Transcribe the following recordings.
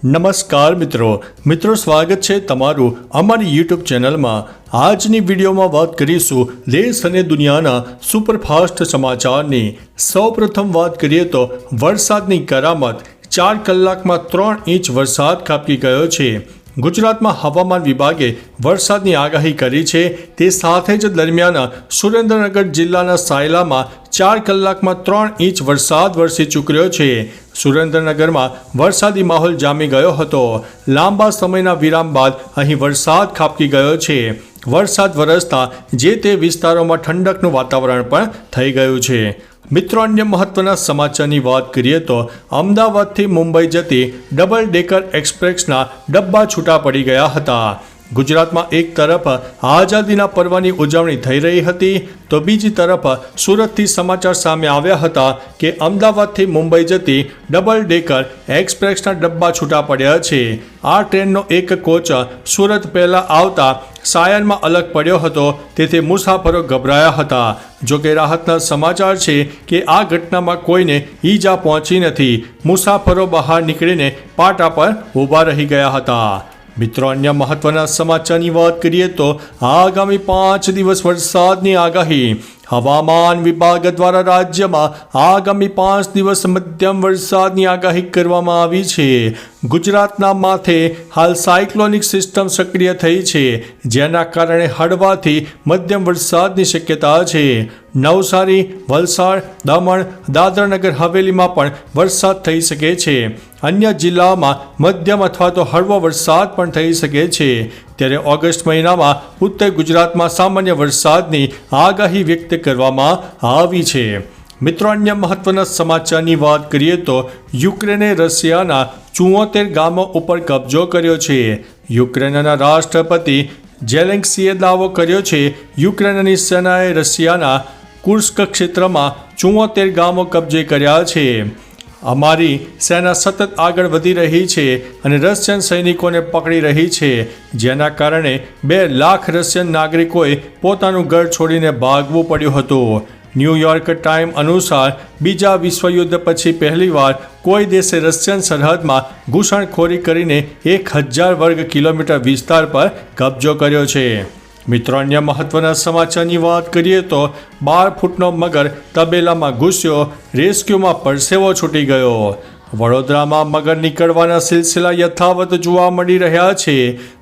નમસ્કાર મિત્રો સ્વાગત છે તમારું અમારી યુટ્યુબ ચેનલમાં। આજની વિડીયોમાં વાત કરીશું દેશ અને દુનિયાના સુપરફાસ્ટ સમાચારની। સૌપ્રથમ વાત કરીએ તો વરસાદની કરામત, 4 કલાકમાં 3 ઇંચ વરસાદ ખાબકી ગયો છે। ગુજરાતમાં હવામાન વિભાગે વરસાદની આગાહી કરી છે। તે સાથે જ દરમિયાન સુરેન્દ્રનગર જિલ્લાના સાયલામાં 4 કલાકમાં 3 ઇંચ વરસાદ વરસી ચૂક્યો છે। સુરેન્દ્રનગરમાં વરસાદી માહોલ જામી ગયો હતો। લાંબા સમયના વિરામ બાદ અહીં વરસાદ ખાબકી ગયો છે। વરસાદ વરસતા જે તે વિસ્તારોમાં ઠંડકનું વાતાવરણ પણ થઈ ગયું છે। મિત્રો, અન્ય મહત્વના સમાચારની વાત કરીએ તો અમદાવાદથી મુંબઈ જતી ડબલ ડેકર એક્સપ્રેસના ડબ્બા છૂટા પડી ગયા હતા। ગુજરાતમાં એક તરફ આઝાદીના પર્વની ઉજવણી થઈ રહી હતી તો બીજી તરફ સુરતથી સમાચાર સામે આવ્યા હતા કે અમદાવાદથી મુંબઈ જતી ડબલ ડેકર એક્સપ્રેસના ડબ્બા છૂટા પડ્યા છે। આ ટ્રેનનો એક કોચ સુરત પહેલાં આવતા સાયનમાં અલગ પડ્યો હતો, તેથી મુસાફરો ગભરાયા હતા। જોકે રાહતના સમાચાર છે કે આ ઘટનામાં કોઈને ઈજા પહોંચી નથી। મુસાફરો બહાર નીકળીને પાટા પર ઊભા રહી ગયા હતા। મિત્રો, અન્ય મહત્વના સમાચારની વાત કરીએ તો આગામી 5 દિવસ વરસાદની આગાહી। હવામાન વિભાગ દ્વારા રાજ્યમાં આગામી 5 દિવસ મધ્યમ વરસાદની આગાહી કરવામાં આવી છે। ગુજરાતના માથે હાલ સાયક્લોનિક સિસ્ટમ સક્રિય થઈ છે, જેના કારણે હળવાથી મધ્યમ વરસાદની શક્યતા છે। નવસારી, વલસાડ, દમણ, દાદરાનગર હવેલીમાં પણ વરસાદ થઈ શકે છે। અન્ય જિલ્લાઓમાં મધ્યમ અથવા તો હળવો વરસાદ પણ થઈ શકે છે। ત્યારે ઓગસ્ટ મહિનામાં ઉત્તર ગુજરાતમાં સામાન્ય વરસાદની આગાહી વ્યક્ત કરવામાં આવી છે। મિત્રો, અન્ય મહત્વના સમાચારની વાત કરીએ તો યુક્રેને રશિયાના 74 ગામો ઉપર કબજો કર્યો છે। યુક્રેનના રાષ્ટ્રપતિ ઝેલેન્સ્કીએ દાવો કર્યો છે યુક્રેનની સેનાએ રશિયાના કુર્સ્ક ક્ષેત્રમાં 74 ગામો કબજે કર્યા છે। અમારી સેના સતત આગળ વધી રહી છે અને રશિયન સૈનિકોને પકડી રહી છે, જેના કારણે 2 લાખ રશિયન નાગરિકોએ પોતાનું ઘર છોડીને ભાગવું પડ્યું હતું। ન્યૂયોર્ક ટાઈમ અનુસાર બીજા વિશ્વયુદ્ધ પછી પહેલીવાર કોઈ દેશે રશિયન સરહદમાં ઘૂસણખોરી કરીને 1000 વર્ગ કિલોમીટર વિસ્તાર પર કબજો કર્યો છે। મિત્રો, અન્ય મહત્વના સમાચારની વાત કરીએ તો 12 ફૂટનો મગર તબેલામાં ઘૂસ્યો, રેસ્ક્યુમાં પરસેવો છૂટી ગયો। વડોદરામાં મગર નીકળવાના સિલસિલા યથાવત જોવા મળી રહ્યા છે।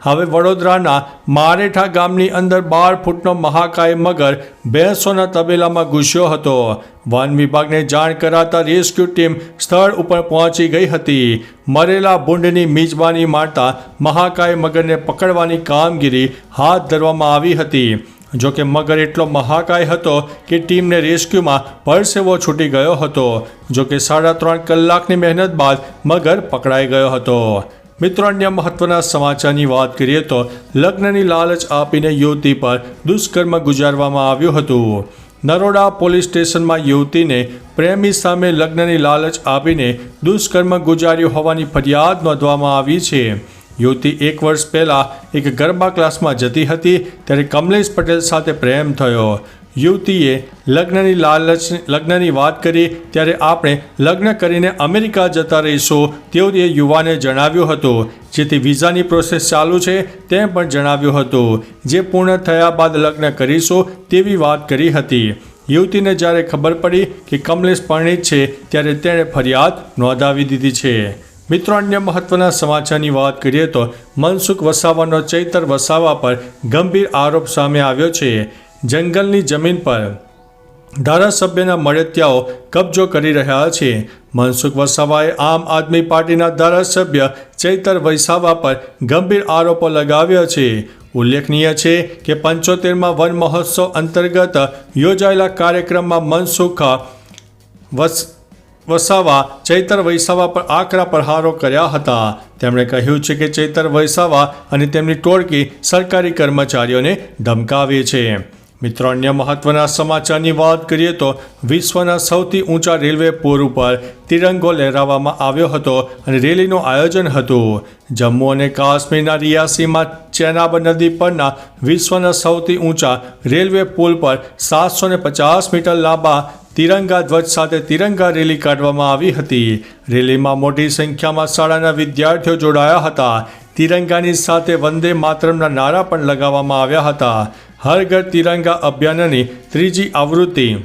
હવે વડોદરાના મારેઠા ગામની અંદર 12 ફૂટનો મહાકાય મગર ભેંસોના તબેલામાં ઘૂસ્યો હતો। વન વિભાગને જાણ કરાતા રેસ્ક્યુ ટીમ સ્થળ ઉપર પહોંચી ગઈ હતી। મરેલા ભૂંડની મિજબાની મારતા મહાકાય મગરને પકડવાની કામગીરી હાથ ધરવામાં આવી હતી। જોકે મગર એટલો મહાકાય હતો કે ટીમને રેસ્ક્યુમાં પરસેવો છૂટી ગયો હતો। જોકે 3.5 કલાકની મહેનત બાદ મગર પકડાઈ ગયો હતો। મિત્રો, અન્ય મહત્વના સમાચારની વાત કરીએ તો લગ્નની લાલચ આપીને યુવતી પર દુષ્કર્મ ગુજારવામાં આવ્યું હતું। નરોડા પોલીસ સ્ટેશનમાં યુવતીને પ્રેમી સામે લગ્નની લાલચ આપીને દુષ્કર્મ ગુજાર્યું હોવાની ફરિયાદ નોંધવામાં આવી છે। યુવતી 1 વર્ષ પહેલાં એક ગરબા ક્લાસમાં જતી હતી ત્યારે કમલેશ પટેલ સાથે પ્રેમ થયો। યુવતીએ લગ્નની વાત કરી ત્યારે આપણે લગ્ન કરીને અમેરિકા જતા રહીશું તેવું એ યુવાને જણાવ્યું હતું, જેથી વિઝાની પ્રોસેસ ચાલુ છે તેમ પણ જણાવ્યું હતું। જે પૂર્ણ થયા બાદ લગ્ન કરીશું તેવી વાત કરી હતી। યુવતીને જ્યારે ખબર પડી કે કમલેશ પરણિત છે ત્યારે તેણે ફરિયાદ નોંધાવી દીધી છે। મિત્રો, અન્ય મહત્વના સમાચારની વાત કરીએ તો મનસુખ વસાવાનો ચૈતર વસાવા પર ગંભીર આરોપ સામે આવ્યો છે। જંગલની જમીન પર ધારાસભ્યના મળતિયાઓ કબજો કરી રહ્યા છે। મનસુખ વસાવાએ આમ આદમી પાર્ટીના ધારાસભ્ય ચૈતર વસાવા પર ગંભીર આરોપો લગાવ્યા છે। ઉલ્લેખનીય છે કે 75માં વન મહોત્સવ અંતર્ગત યોજાયેલા કાર્યક્રમમાં મનસુખ વસાવા ચૈતર વસાવા પર આકરા પ્રહારો કર્યા હતા। તેમણે કહ્યું છે કે ચૈતર વસાવા અને તેમની ટોળકી સરકારી કર્મચારીઓને ધમકાવે છે। મિત્રો, અન્ય મહત્વના સમાચારની વાત કરીએ તો વિશ્વના સૌથી ઊંચા રેલવે પુલ ઉપર તિરંગો લહેરાવવામાં આવ્યો હતો અને રેલીનું આયોજન હતું। જમ્મુ અને કાશ્મીરના રિયાસીમાં ચેનાબ નદી પરના વિશ્વના સૌથી ઊંચા રેલવે પુલ પર 750 મીટર લાંબા તિરંગા ધ્વજ સાથે તિરંગા રેલી કાઢવામાં આવી હતી. રેલીમાં મોટી સંખ્યામાં શાળાના વિદ્યાર્થીઓ જોડાયા હતા. તિરંગાની સાથે વંદે માતરમના નારા પણ લગાવવામાં આવ્યા હતા. હર ઘર તિરંગા અભિયાનની ત્રીજી આવૃત્તિ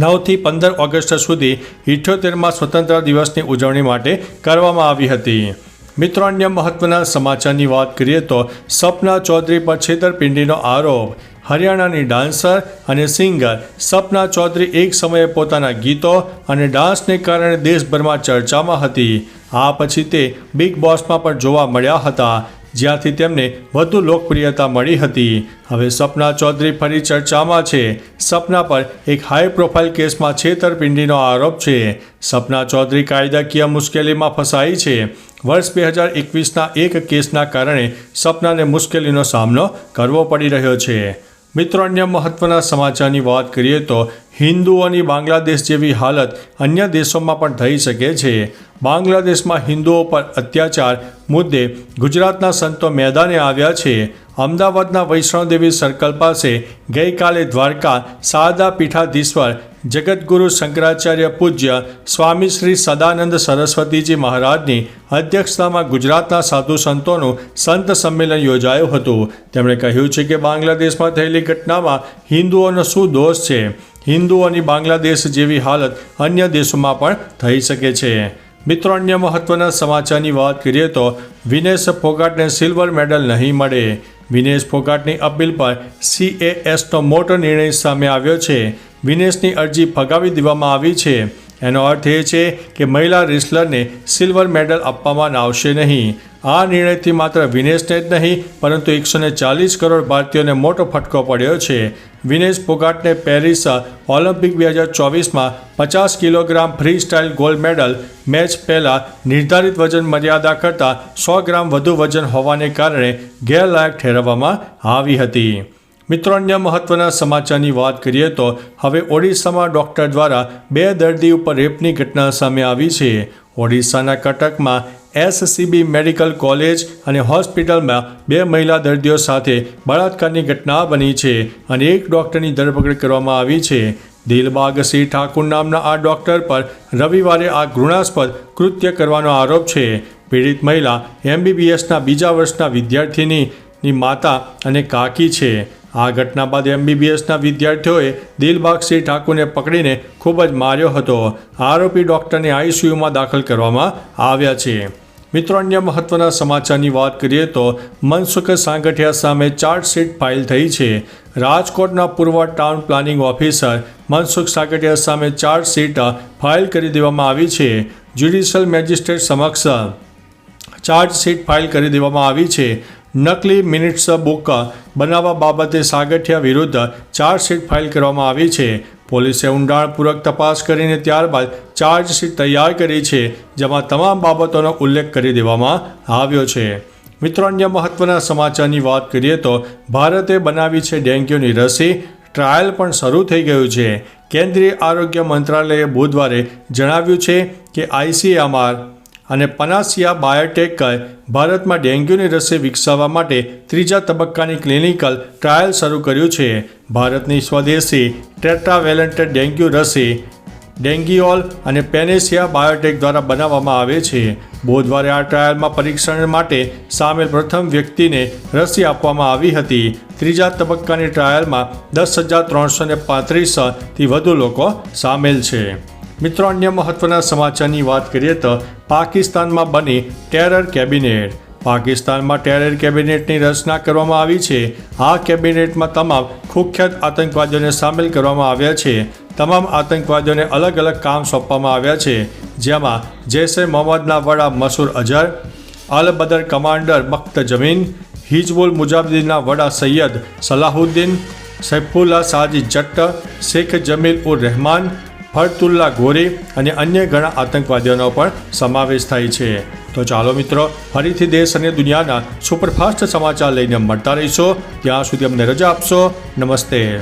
9થી 15 ઓગસ્ટ સુધી 78મા સ્વતંત્રતા દિવસની ઉજવણી માટે કરવામાં આવી હતી. મિત્રો, અન્ય મહત્વના સમાચારની વાત કરીએ તો સપના ચૌધરી પર છેતરપિંડીનો આરોપ. હરિયાણાની ડાન્સર અને સિંગર સપના ચૌધરી એક સમયે પોતાના ગીતો અને ડાન્સને કારણે દેશભરમાં ચર્ચામાં હતી. આ પછી તે બિગ બોસમાં પણ જોવા મળ્યા હતા, જ્યાંથી તેમને વધુ લોકપ્રિયતા મળી હતી. હવે સપના ચૌધરી ફરી ચર્ચામાં છે. સપના પર એક હાઈ પ્રોફાઇલ કેસમાં છેતરપિંડીનો આરોપ છે. સપના ચૌધરી કાયદાકીય મુશ્કેલીમાં ફસાઈ છે. વર્ષ 2021ના એક કેસના કારણે સપનાને મુશ્કેલીનો સામનો કરવો પડી રહ્યો છે. મિત્રો, અન્ય મહત્વના સમાચારની વાત કરીએ તો હિન્દુઓની બાંગ્લાદેશ જેવી હાલત અન્ય દેશોમાં પણ થઈ શકે છે. બાંગ્લાદેશમાં હિન્દુઓ પર અત્યાચાર મુદ્દે ગુજરાતના સંતો મેદાને આવ્યા છે. અમદાવાદના વૈષ્ણોદેવી સર્કલ પાસે ગઈકાલે દ્વારકા શારદા પીઠાધીશ્વર જગતગુરુ શંકરાચાર્ય પૂજ્ય સ્વામી શ્રી સદાનંદ સરસ્વતીજી મહારાજની અધ્યક્ષતામાં ગુજરાતના સાધુ સંતોનું સંત સંમેલન યોજાયું હતું. તેમણે કહ્યું છે કે બાંગ્લાદેશમાં થયેલી ઘટનામાં હિન્દુઓનો શું દોષ છે. હિન્દુઓની બાંગ્લાદેશ જેવી હાલત અન્ય દેશોમાં પણ થઈ શકે છે. મિત્રો, અન્ય મહત્વના સમાચારની વાત કરીએ તો વિનેશ ફોગાટને સિલ્વર મેડલ નહીં મળે. વિનેશ ફોગાટની અપીલ પર CASનો મોટો નિર્ણય સામે આવ્યો છે. વિનેશની અરજી ફગાવી દેવામાં આવી છે. એનો અર્થ એ છે કે મહિલા રેસલરને સિલ્વર મેડલ આપવામાં આવશે નહીં. આ નિર્ણયથી માત્ર વિનેશને જ નહીં પરંતુ 140 કરોડ ભારતીયોને મોટો ફટકો પડ્યો છે. વિનેશ ફોગાટને પેરિસ ઓલિમ્પિક 2024માં 50 kilogram freestyle gold medal match પહેલાં નિર્ધારિત વજન મર્યાદા કરતાં 100 ગ્રામ વધુ વજન હોવાને કારણે ગેરલાયક ઠેરવવામાં આવી હતી. મિત્રો, અન્ય મહત્વના સમાચારની વાત કરીએ તો હવે ઓડિશામાં ડૉક્ટર દ્વારા 2 દર્દી ઉપર રેપની ઘટના સામે આવી છે. ઓડિશાના કટકમાં SCB મેડિકલ કોલેજ અને હોસ્પિટલમાં 2 મહિલા દર્દીઓ સાથે બળાત્કારની ઘટના બની છે અને એક ડૉક્ટરની ધરપકડ કરવામાં આવી છે. દિલબાગસિંહ ઠાકુર નામના આ ડૉક્ટર પર રવિવારે આ ઘૃણાસ્પદ કૃત્ય કરવાનો આરોપ છે. પીડિત મહિલા MBBSના બીજા વર્ષના વિદ્યાર્થીની માતા અને કાકી છે. આ ઘટના બાદ MBBSના વિદ્યાર્થીઓએ દિલબાગસિંહ ઠાકુરને પકડીને ખૂબ જ માર્યો હતો. આરોપી ડૉક્ટરને ICUમાં દાખલ કરવામાં આવ્યા છે. મિત્રો, અન્ય મહત્વના સમાચારની વાત કરીએ તો મનસુખ સાંગઠિયા સામે ચાર્જશીટ ફાઇલ થઈ છે. રાજકોટના પૂર્વ ટાઉન પ્લાનિંગ ઓફિસર મનસુખ સાંગઠિયા સામે ચાર્જશીટ ફાઇલ કરી દેવામાં આવી છે. જ્યુડિશિયલ મેજિસ્ટ્રેટ સમક્ષ ચાર્જશીટ ફાઇલ કરી દેવામાં આવી છે. નકલી મિનિટ્સ બુક બનાવવા બાબતે સાગઠિયા વિરુદ્ધ ચાર્જશીટ ફાઇલ કરવામાં આવી છે. પોલીસે ઊંડાણપૂર્વક તપાસ કરીને ત્યારબાદ ચાર્જશીટ તૈયાર કરી છે, જેમાં તમામ બાબતોનો ઉલ્લેખ કરી દેવામાં આવ્યો છે. મિત્રો, અન્ય મહત્વના સમાચારની વાત કરીએ તો ભારતે બનાવી છે ડેન્ગ્યુની રસી. ટ્રાયલ પણ શરૂ થઈ ગયું છે. કેન્દ્રીય આરોગ્ય મંત્રાલયે બુધવારે જણાવ્યું છે કે ICMR અને પનાસિયા બાયોટેક ભારતમાં ડેન્ગ્યુની રસી વિકસાવવા માટે 3જા તબક્કાની ક્લિનિકલ ટ્રાયલ શરૂ કર્યું છે. ભારતની સ્વદેશી ટેટ્રાવેલેન્ટ ડેન્ગ્યુ રસી ડેન્ગિયોલ અને પેનેસિયા બાયોટેક દ્વારા બનાવવામાં આવે છે. બુધવારે આ ટ્રાયલમાં પરીક્ષણ માટે સામેલ પ્રથમ વ્યક્તિને રસી આપવામાં આવી હતી. 3જા તબક્કાની ટ્રાયલમાં 10,335થી વધુ લોકો સામેલ છે. મિત્રો, અન્ય મહત્વના સમાચારની વાત કરીએ તો પાકિસ્તાનમાં બની ટેરર કેબિનેટ. પાકિસ્તાનમાં ટેરર કેબિનેટની રચના કરવામાં આવી છે. આ કેબિનેટમાં તમામ કુખ્યાત આતંકવાદીઓને સામેલ કરવામાં આવ્યા છે. તમામ આતંકવાદીઓને અલગ અલગ કામ સોંપવામાં આવ્યા છે, જેમાં જૈશ-એ મોહમ્મદના વડા મસૂદ અઝહર, અલ બદર કમાન્ડર બખ્ત જમીન, હિજબુલ મુજાહિદીનના વડા સૈયદ સલાહુદ્દીન, સૈફુલ્લા સાજી જટ્ટ, શેખ જમીલ ઉર રહેમાન, ફરતુલ્લા ગોરી અને અન્ય ઘણા આતંકવાદીઓનો પણ સમાવેશ થાય છે. તો ચાલો મિત્રો, ફરીથી દેશ અને દુનિયાના સુપરફાસ્ટ સમાચાર લઈને મળતા રહીશો. ત્યાં સુધી અમને રજા આપશો. નમસ્તે.